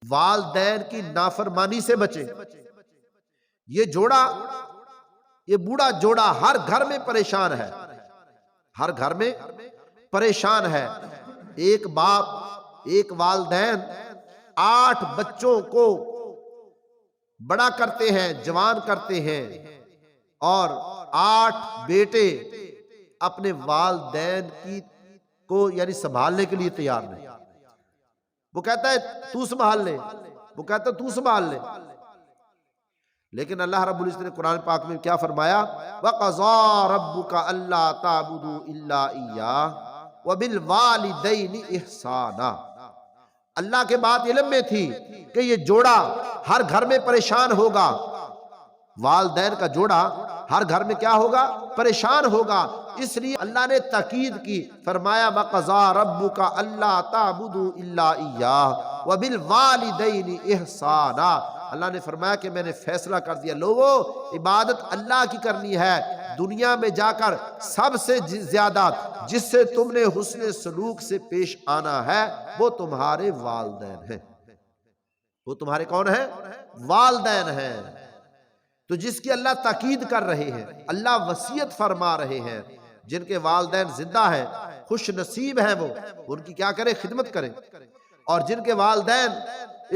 والدین کی نافرمانی سے بچے۔ یہ جوڑا، یہ بوڑھا جوڑا ہر گھر میں پریشان ہے، ہر گھر میں پریشان ہے۔ ایک باپ، ایک والدین 8 بچوں کو بڑا کرتے ہیں، جوان کرتے ہیں، اور 8 بیٹے اپنے والدین کی کو یعنی سنبھالنے کے لیے تیار نہیں۔ وہ کہتا ہے تو سنبھال لے، وہ کہتا ہے تو سنبھال لے، لیکن اللہ رب العزت نے قرآن پاک میں کیا فرمایا؟ وَقَضَىٰ رَبُّكَ أَلَّا تَعْبُدُوا إِلَّا إِيَّاهُ وَبِالْوَالِدَيْنِ إِحْسَانًا۔ اللہ کے بات علم میں تھی کہ یہ جوڑا ہر گھر میں پریشان ہوگا، والدین کا جوڑا ہر گھر میں کیا ہوگا؟ پریشان ہوگا۔ اس لیے اللہ نے تاکید کی، فرمایا وَقَضَىٰ رَبُّكَ أَلَّا تَعْبُدُوا إِلَّا إِيَّاهُ وَبِالْوَالِدَيْنِ إِحْسَانًا۔ اللہ نے فرمایا کہ میں نے فیصلہ کر دیا، لوگوں عبادت اللہ کی کرنی ہے۔ دنیا میں جا کر سب سے زیادہ جس سے تم نے حسن سلوک سے پیش آنا ہے وہ تمہارے والدین ہیں۔ وہ تمہارے کون ہیں؟ والدین ہیں۔ تو جس کی اللہ تاکید کر رہے ہیں، اللہ وصیت فرما رہے ہیں، جن کے والدین زندہ ہیں خوش نصیب ہیں وہ، ان کی کیا کریں؟ خدمت کریں۔ اور جن کے والدین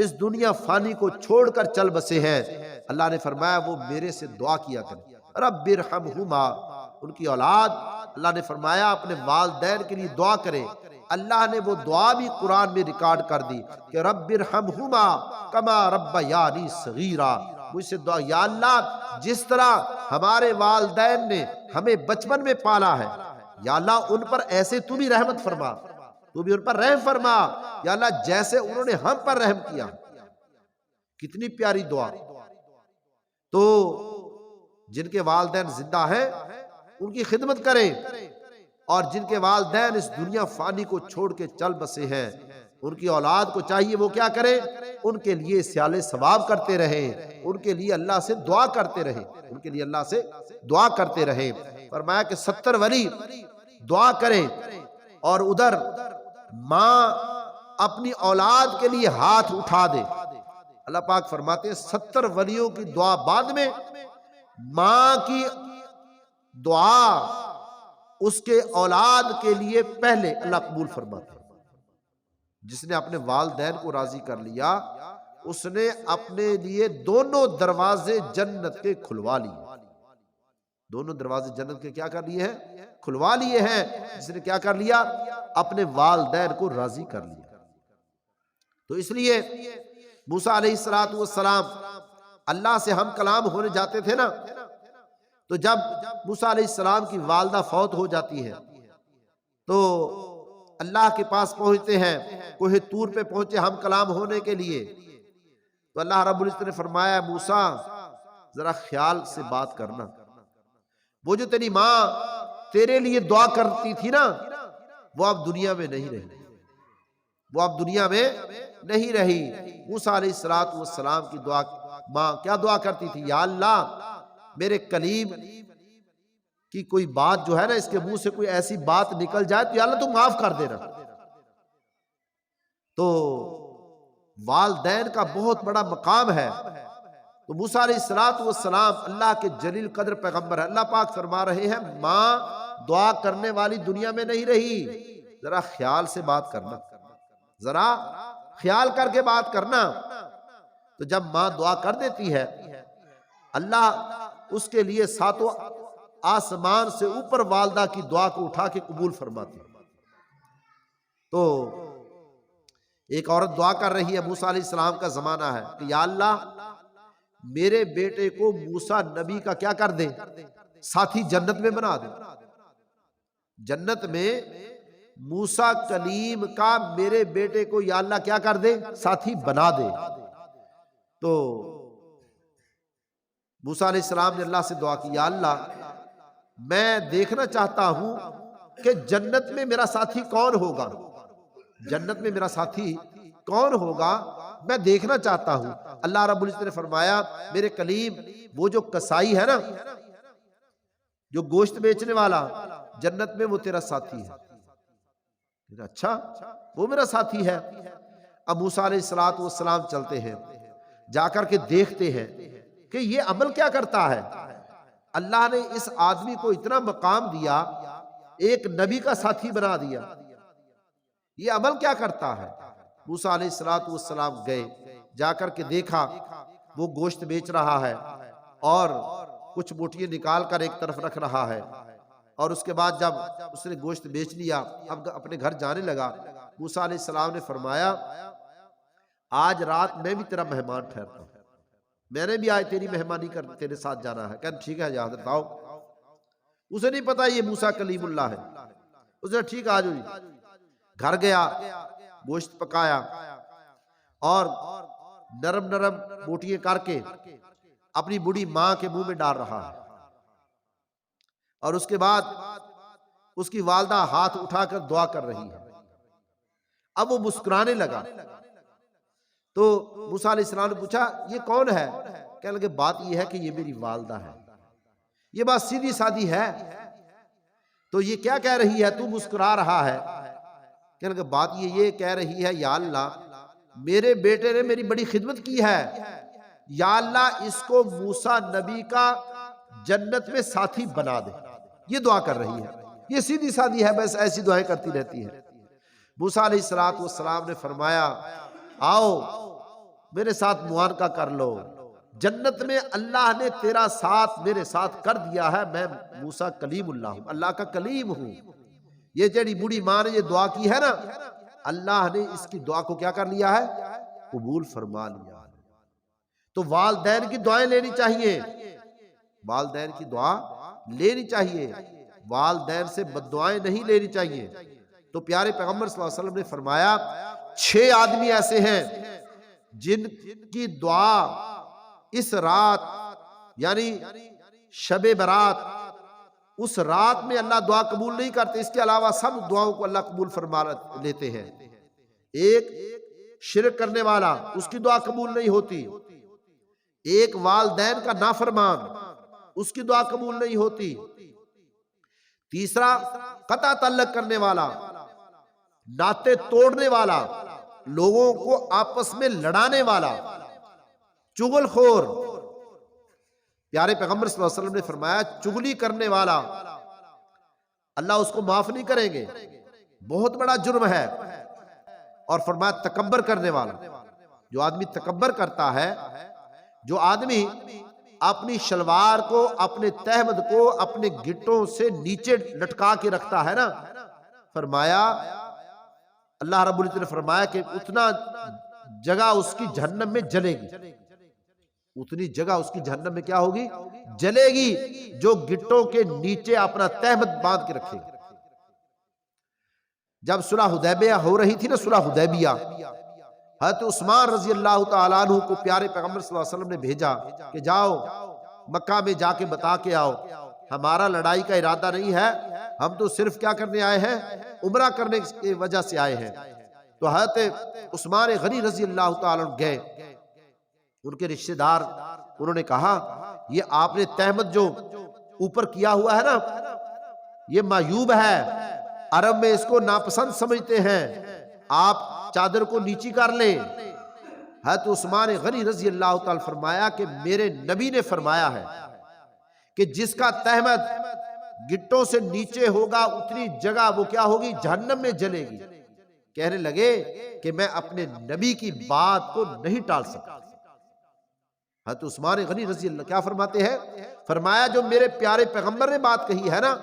اس دنیا فانی کو چھوڑ کر چل بسے ہیں، اللہ نے فرمایا وہ میرے سے دعا کیا کریں، رب ارحمہما۔ ان کی اولاد اللہ نے فرمایا اپنے والدین کے لیے دعا کرے۔ اللہ نے وہ دعا بھی قرآن میں ریکارڈ کر دی کہ رب ارحمہما کما ربیانی صغیرا۔ مجھ سے دعا، یا اللہ جس طرح ہمارے والدین نے ہمیں بچپن میں پالا ہے، یا اللہ ان پر ایسے تو بھی رحمت فرما، تو بھی ان پر رحم فرما، یا اللہ جیسے انہوں نے ہم پر رحم کیا۔ کتنی پیاری دعا۔ تو جن کے والدین زندہ ہیں ان کی خدمت کریں، اور جن کے والدین اس دنیا فانی کو چھوڑ کے چل بسے ہیں ان کی اولاد کو چاہیے وہ کیا کریں؟ ان کے لیے سیال ثواب کرتے رہیں، ان کے لیے اللہ سے دعا کرتے رہیں، ان کے لیے اللہ سے دعا کرتے رہیں۔ فرمایا کہ 70 ولی دعا کریں، اور ادھر ماں اپنی اولاد کے لیے ہاتھ اٹھا دے۔ اللہ پاک فرماتے ہیں 70 ولیوں کی دعا بعد میں، ماں کی دعا اس کے اولاد کے لیے پہلے اللہ قبول فرماتے ہیں۔ جس نے اپنے والدین کو راضی کر لیا اس نے اپنے لیے دونوں دروازے جنت کے کھلوا لیے، دونوں دروازے جنت کے کیا کر لیے ہیں؟ کھلوا لیے ہیں۔ جس نے کیا کر لیا؟ اپنے والدین کو راضی کر لیا۔ تو اس لیے موسیٰ علیہ السلام اللہ سے ہم کلام ہونے جاتے تھے نا، تو جب موسیٰ علیہ السلام کی والدہ فوت ہو جاتی ہے تو اللہ کے پاس پہنچتے ہیں، کوہ طور پہ پہنچے ہم کلام ہونے کے لیے، تو اللہ رب العزت نے فرمایا موسیٰ ذرا خیال سے بات کرنا، وہ جو تیری ماں تیرے لیے دعا کرتی تھی نا وہ اب دنیا میں نہیں رہی، وہ اب دنیا میں نہیں رہی۔ موسیٰ علیہ السلام کی دعا، ماں کیا دعا کرتی تھی؟ یا اللہ میرے کلیم کی کوئی بات جو ہے نا اس کے منہ سے کوئی ایسی بات نکل جائے تو یا اللہ تو معاف کر دینا۔ تو والدین کا بہت بڑا مقام ہے۔ تو موسیٰ علیہ السلام اللہ کے جلیل قدر پیغمبر ہے۔ اللہ پاک فرما رہے ہیں ماں دعا کرنے والی دنیا میں نہیں رہی، ذرا خیال سے بات کرنا، ذرا خیال کر کے بات کرنا۔ تو جب ماں دعا کر دیتی ہے اللہ اس کے لیے 7 آسمان سے اوپر والدہ کی دعا کو اٹھا کے قبول فرماتی۔ تو ایک عورت دعا کر رہی ہے، موسیٰ علیہ السلام کا زمانہ ہے کہ یا اللہ میرے بیٹے کو موسیٰ نبی کا کیا کر دے؟ ساتھی جنت میں بنا دے۔ جنت میں موسیٰ کلیم کا میرے بیٹے کو یا اللہ کیا کر دے؟ ساتھی بنا دے۔ تو موسیٰ علیہ السلام نے اللہ سے دعا کی، یا اللہ میں دیکھنا چاہتا ہوں کہ جنت میں میرا ساتھی کون ہوگا، جنت میں میرا ساتھی کون ہوگا، میں دیکھنا چاہتا ہوں۔ اللہ رب العزت نے فرمایا میرے کلیم وہ جو کسائی ہے نا، جو گوشت بیچنے والا، جنت میں وہ تیرا ساتھی ہے۔ اچھا وہ میرا ساتھی ہے۔ اب موسیٰ علیہ السلام چلتے ہیں، جا کر کے دیکھتے ہیں کہ یہ عمل کیا کرتا ہے۔ اللہ نے اس آدمی کو اتنا مقام دیا، ایک نبی کا ساتھی بنا دیا، یہ عمل کیا کرتا ہے۔ موسیٰ علیہ السلام گئے، جا کر کے دیکھا وہ گوشت بیچ رہا ہے اور کچھ بوٹیاں نکال کر ایک طرف رکھ رہا ہے، اور اس کے بعد جب اس نے گوشت بیچ لیا اب اپنے گھر جانے لگا، موسیٰ علیہ السلام نے فرمایا آج رات میں بھی تیرا مہمان ٹھہرتا ہوں، میں نے بھی آج تیری مہمانی کر تیرے ساتھ جانا ہے۔ کہا ٹھیک ہے جا حضرت آؤ۔ اسے نہیں پتا یہ موسیٰ کلیم اللہ ہے، اس نے ٹھیک آ جاؤ۔ گھر گیا، گوشت پکایا اور نرم نرم بوٹیاں کر کے اپنی بوڑھی ماں کے منہ میں ڈال رہا ہے، اور اس کے بعد اس کی والدہ ہاتھ اٹھا کر دعا کر رہی ہے۔ اب وہ مسکرانے لگا تو موسیٰ علیہ السلام نے پوچھا یہ کون ہے؟ کہنے لگے بات یہ ہے کہ یہ میری والدہ ہے۔ یہ بات سیدھی سادی ہے، تو یہ کیا کہہ رہی ہے تو مسکرا رہا ہے؟ کہنے لگے بات یہ کہہ رہی ہے یا اللہ میرے بیٹے نے میری بڑی خدمت کی ہے، یا اللہ اس کو موسیٰ نبی کا جنت میں ساتھی بنا دے۔ یہ دعا کر رہی ہے، یہ سیدھی سادی ہے، بس ایسی دعائیں کرتی رہتی ہے۔ موسیٰ علیہ السلام نے فرمایا آؤ میرے ساتھ معانقہ کر لو، جنت میں اللہ نے تیرا ساتھ میرے ساتھ کر دیا ہے، میں موسیٰ کلیم اللہ ہوں، اللہ کا کلیم ہوں۔ یہ جڑی بوڑھی ماں نے یہ دعا کی ہے نا، اللہ نے اس کی دعا کو کیا کر لیا ہے؟ قبول فرما لیا۔ تو والدین کی دعائیں لینی چاہیے، والدین کی دعا لینی چاہیے، والدین سے بد دعائیں نہیں لینی چاہیے۔ تو پیارے پیغمبر صلی اللہ علیہ وسلم نے فرمایا 6 آدمی ایسے ہیں جن کی دعا اس رات یعنی شب برات اس رات میں اللہ دعا قبول نہیں کرتے، اس کے علاوہ سب دعاؤں کو اللہ قبول فرما لیتے ہیں۔ ایک شرک کرنے والا، اس کی دعا قبول نہیں ہوتی۔ ایک والدین کا نافرمان، اس کی دعا قبول نہیں ہوتی۔ تیسرا قطع تعلق کرنے والا، ناطے توڑنے والا، لوگوں کو آپس میں لڑانے والا، چغل خور۔ پیارے پیغمبر صلی اللہ علیہ وسلم نے فرمایا چغلی کرنے والا اللہ اس کو معاف نہیں کریں گے، بہت بڑا جرم ہے۔ اور فرمایا تکبر کرنے والا، جو آدمی تکبر کرتا ہے، جو آدمی اپنی شلوار کو، اپنے تہمد کو اپنے گھٹوں سے نیچے لٹکا کے رکھتا ہے نا، فرمایا اللہ رب العزت نے فرمایا کہ اتنا جگہ اس کی جہنم میں جلے گی، اتنی جگہ اس کی جہنم میں کیا ہوگی؟ جلے گی، جو گھٹوں کے نیچے اپنا تہمد باندھ کے رکھے گی۔ جب صلح حدیبیہ ہو رہی تھی نا، صلح حدیبیہ، حضرت عثمان رضی اللہ تعالیٰ عنہ کو پیارے پیغمبر صلی اللہ علیہ وسلم نے بھیجا کہ جاؤ مکہ میں جا کے بتا کے آؤ، ہمارا لڑائی کا ارادہ نہیں ہے، ہم تو صرف کیا کرنے آئے ہیں؟ عمرہ کرنے کی وجہ سے آئے ہیں۔ تو حضرت عثمان غنی رضی اللہ تعالیٰ عنہ گئے، ان کے رشتہ دار انہوں نے کہا یہ آپ نے تہمت جو اوپر کیا ہوا ہے نا، یہ معیوب ہے، عرب میں اس کو ناپسند سمجھتے ہیں، آپ چادر کو نیچی کر لیں۔ حضرت عثمان غنی رضی اللہ تعالی فرمایا کہ میرے نبی نے فرمایا ہے کہ جس کا تہمت گٹوں سے نیچے ہوگا اتنی جگہ وہ کیا ہوگی؟ جہنم میں جلے گی۔ کہنے لگے کہ میں اپنے نبی کی بات کو نہیں ٹال سکتا۔ حضرت عثمان غنی رضی اللہ کیا فرماتے ہیں؟ فرمایا جو میرے پیارے پیغمبر نے بات کہی ہے نا،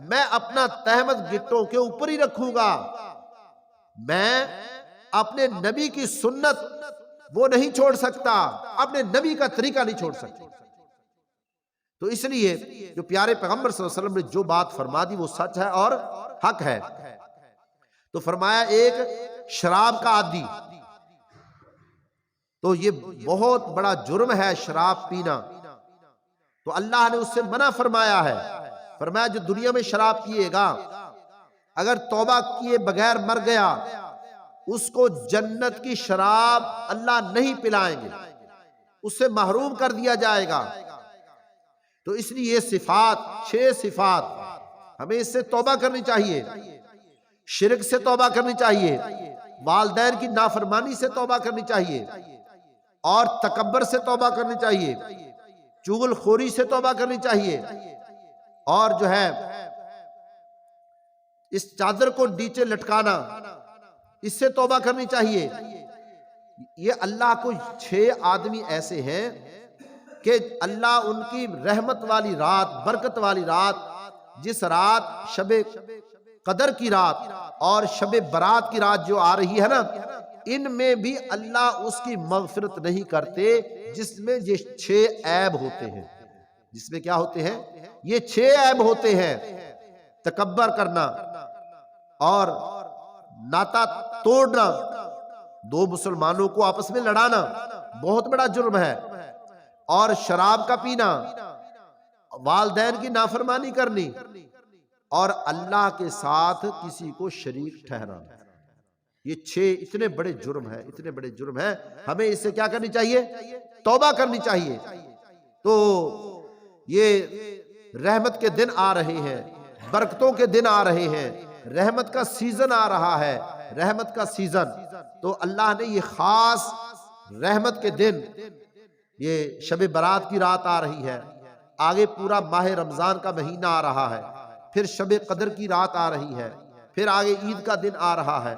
میں اپنا تہمت گٹوں کے اوپر ہی رکھوں گا، میں اپنے نبی کی سنت وہ نہیں چھوڑ سکتا، اپنے نبی کا طریقہ نہیں چھوڑ سکتا۔ تو اس لیے جو پیارے پیغمبر صلی اللہ علیہ وسلم نے جو بات فرما دی وہ سچ ہے اور حق ہے۔ تو فرمایا ایک شراب کا عادی، تو یہ بہت بڑا جرم ہے شراب پینا، تو اللہ نے اس سے منع فرمایا ہے۔ فرمایا جو دنیا میں شراب پیے گا، اگر توبہ کیے بغیر مر گیا، اس کو جنت کی شراب اللہ نہیں پلائیں گے، اس سے محروم کر دیا جائے گا۔ تو اس لیے یہ صفات، 6 صفات، ہمیں اس سے توبہ کرنی چاہیے، شرک سے توبہ کرنی چاہیے، والدین کی نافرمانی سے توبہ کرنی چاہیے، اور تکبر سے توبہ کرنی چاہیے، چغل خوری سے توبہ کرنی چاہیے، اور جو ہے اس چادر کو نیچے لٹکانا، اس سے توبہ کرنی چاہیے۔ یہ اللہ کو 6 آدمی ایسے ہیں کہ اللہ ان کی رحمت والی رات، برکت والی رات، جس رات شب قدر کی رات اور شب برات کی رات جو آ رہی ہے نا، ان میں بھی اللہ اس کی مغفرت نہیں کرتے، جس میں یہ 6 عیب ہوتے ہیں۔ جس میں کیا ہوتے ہیں؟ یہ 6 عیب ہوتے ہیں: تکبر کرنا، اور ناتا توڑنا، 2 مسلمانوں کو آپس میں لڑانا بہت بڑا جرم ہے، اور شراب کا پینا، والدین کی نافرمانی کرنی، اور اللہ کے ساتھ کسی کو شریک ٹھہرانا۔ یہ 6 اتنے بڑے جرم ہیں، اتنے بڑے جرم ہیں، ہمیں اس سے کیا کرنی چاہیے؟ توبہ کرنی چاہیے۔ تو یہ رحمت کے دن آ رہے ہیں، برکتوں کے دن آ رہے ہیں، رحمت کا سیزن آ رہا ہے، رحمت کا سیزن۔ تو اللہ نے یہ خاص رحمت کے دن، یہ شب برات کی رات آ رہی ہے، آگے پورا ماہ رمضان کا مہینہ آ رہا ہے، پھر شب قدر کی رات آ رہی ہے، پھر آگے عید کا دن آ رہا ہے۔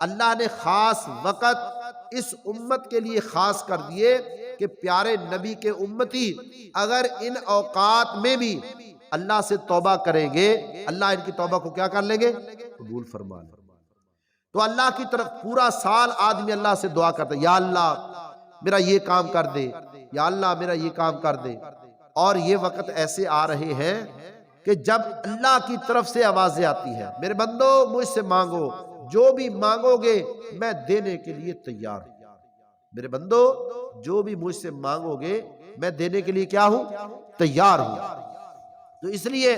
اللہ نے خاص وقت اس امت کے لیے خاص کر دیے کہ پیارے نبی کے امتی اگر ان اوقات میں بھی اللہ سے توبہ کریں گے، اللہ ان کی توبہ کو کیا کر لیں گے؟ قبول فرما لیں۔ تو اللہ کی طرف پورا سال آدمی اللہ سے دعا کرتا ہے، یا اللہ میرا یہ کام کر دے، یا اللہ میرا یہ کام کر دے۔ اور یہ وقت ایسے آ رہے ہیں کہ جب اللہ کی طرف سے آوازیں آتی ہیں، میرے بندو مجھ سے مانگو، جو بھی مانگو گے میں دینے کے لیے تیار ہوں۔ میرے بندو جو بھی مجھ سے مانگو گے میں دینے کے لیے کیا ہوں؟ تیار ہوں۔ تو اس لیے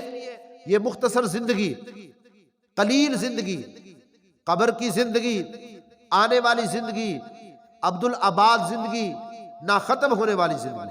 یہ مختصر زندگی، قلیل زندگی، قبر کی زندگی، آنے والی زندگی، عبدالآباد زندگی، نہ ختم ہونے والی زندگی،